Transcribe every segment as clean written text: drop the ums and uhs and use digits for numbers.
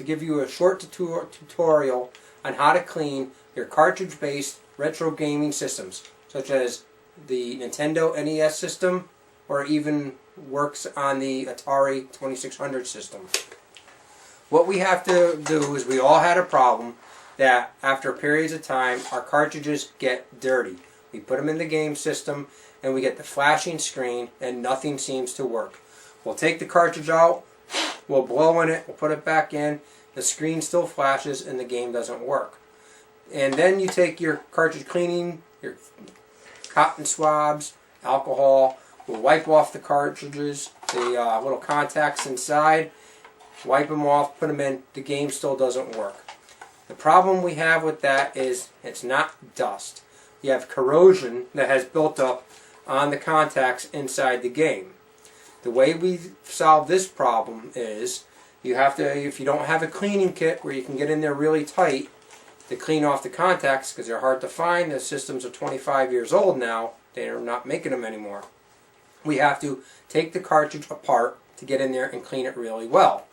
give you a short tutorial on how to clean your cartridge-based retro gaming systems, such as the Nintendo NES system, or even works on the Atari 2600 system. What we have to do is, we all had a problem that after periods of time our cartridges get dirty. We put them in the game system and we get the flashing screen and nothing seems to work. We'll take the cartridge out, we'll blow in it, we'll put it back in, the screen still flashes and the game doesn't work. And then you take your cartridge cleaning, your cotton swabs, alcohol, we'll wipe off the cartridges, the little contacts inside, wipe them off, put them in, the game still doesn't work. The problem we have with that is it's not dust. You have corrosion that has built up on the contacts inside the game. The way we solve this problem is you have to, if you don't have a cleaning kit where you can get in there really tight to clean off the contacts, because they're hard to find, the systems are 25 years old now, they're not making them anymore. We have to take the cartridge apart to get in there and clean it really well.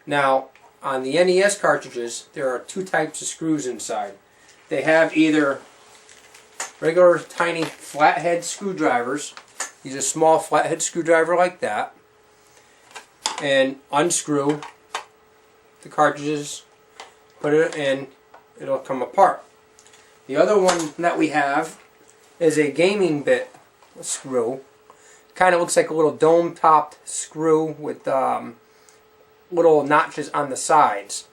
Now, on the NES cartridges, there are two types of screws inside. They have either regular tiny flathead screwdrivers. Use a small flathead screwdriver like that and unscrew the cartridges, put it in, it'll come apart. The other one that we have is a gaming bit screw. Kind of looks like a little dome-topped screw with little notches on the sides.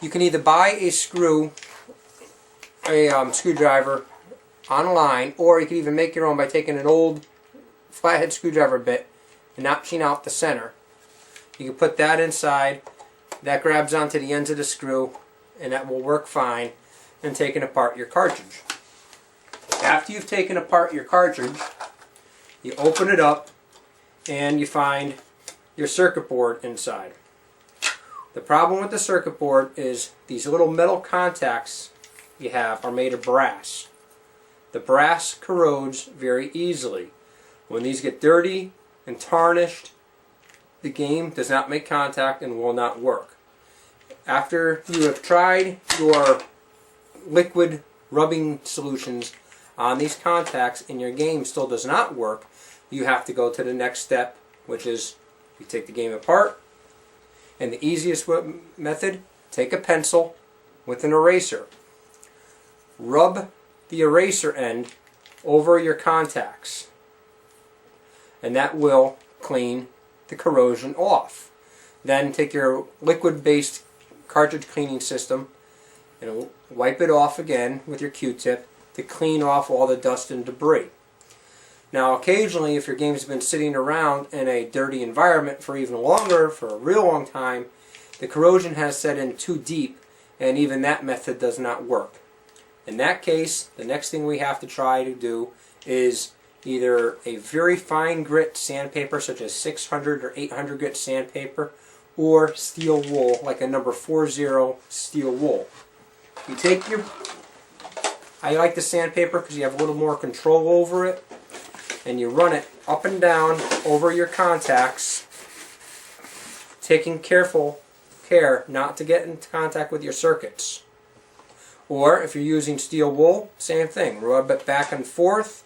You can either buy a screwdriver online, or you can even make your own by taking an old flathead screwdriver bit and notching out the center. You can put that inside, that grabs onto the ends of the screw, and that will work fine in taking apart your cartridge. After you've taken apart your cartridge, you open it up and you find your circuit board inside. The problem with the circuit board is these little metal contacts you have are made of brass. The brass corrodes very easily. When these get dirty and tarnished, the game does not make contact and will not work. After you have tried your liquid rubbing solutions on these contacts and your game still does not work, you have to go to the next step, which is you take the game apart, and the easiest method, take a pencil with an eraser. Rub the eraser end over your contacts, and that will clean the corrosion off. Then take your liquid-based cartridge cleaning system and wipe it off again with your Q-tip to clean off all the dust and debris. Now occasionally, if your game's been sitting around in a dirty environment for even longer, for a real long time, the corrosion has set in too deep, and even that method does not work. In that case, the next thing we have to try to do is either a very fine grit sandpaper, such as 600 or 800 grit sandpaper, or steel wool, like a number 40 steel wool. You take your, I like the sandpaper because you have a little more control over it, and you run it up and down over your contacts, taking careful care not to get in contact with your circuits. Or if you're using steel wool, same thing. Rub it back and forth,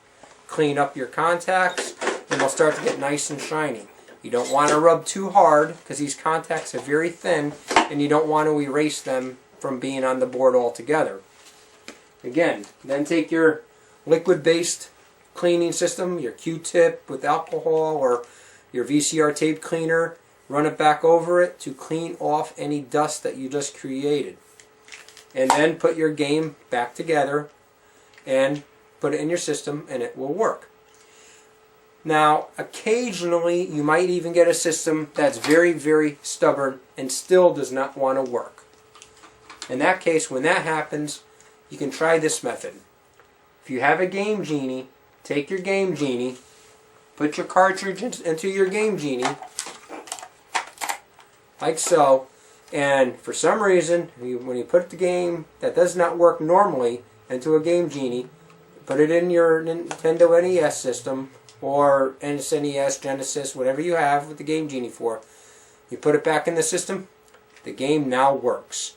clean up your contacts, and they'll start to get nice and shiny. You don't want to rub too hard because these contacts are very thin and you don't want to erase them from being on the board altogether. Again, then take your liquid-based cleaning system, your Q-tip with alcohol or your VCR tape cleaner, run it back over it to clean off any dust that you just created. And then put your game back together and put it in your system and it will work. Now, occasionally you might even get a system that's very, very stubborn and still does not want to work. In that case, when that happens, you can try this method. If you have a Game Genie, take your Game Genie, put your cartridge into your Game Genie, like so, and for some reason, when you put the game that does not work normally into a Game Genie, put it in your Nintendo NES system, or SNES, Genesis, whatever you have with the Game Genie for, you put it back in the system, The game now works.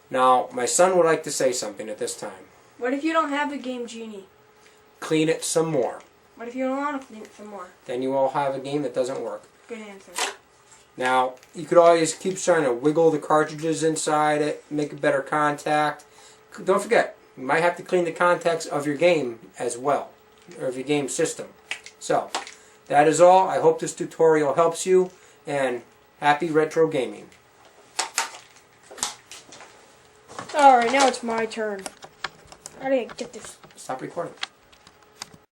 Now, my son would like to say something at this time. What if you don't have a Game Genie? Clean it some more. What if you don't want to clean it some more? Then you will have a game that doesn't work. Good answer. Now, you could always keep trying to wiggle the cartridges inside it, make a better contact. Don't forget, you might have to clean the contacts of your game as well, or of your game system. So, that is all. I hope this tutorial helps you, and happy retro gaming. Alright, now it's my turn. How do I get this? Stop recording.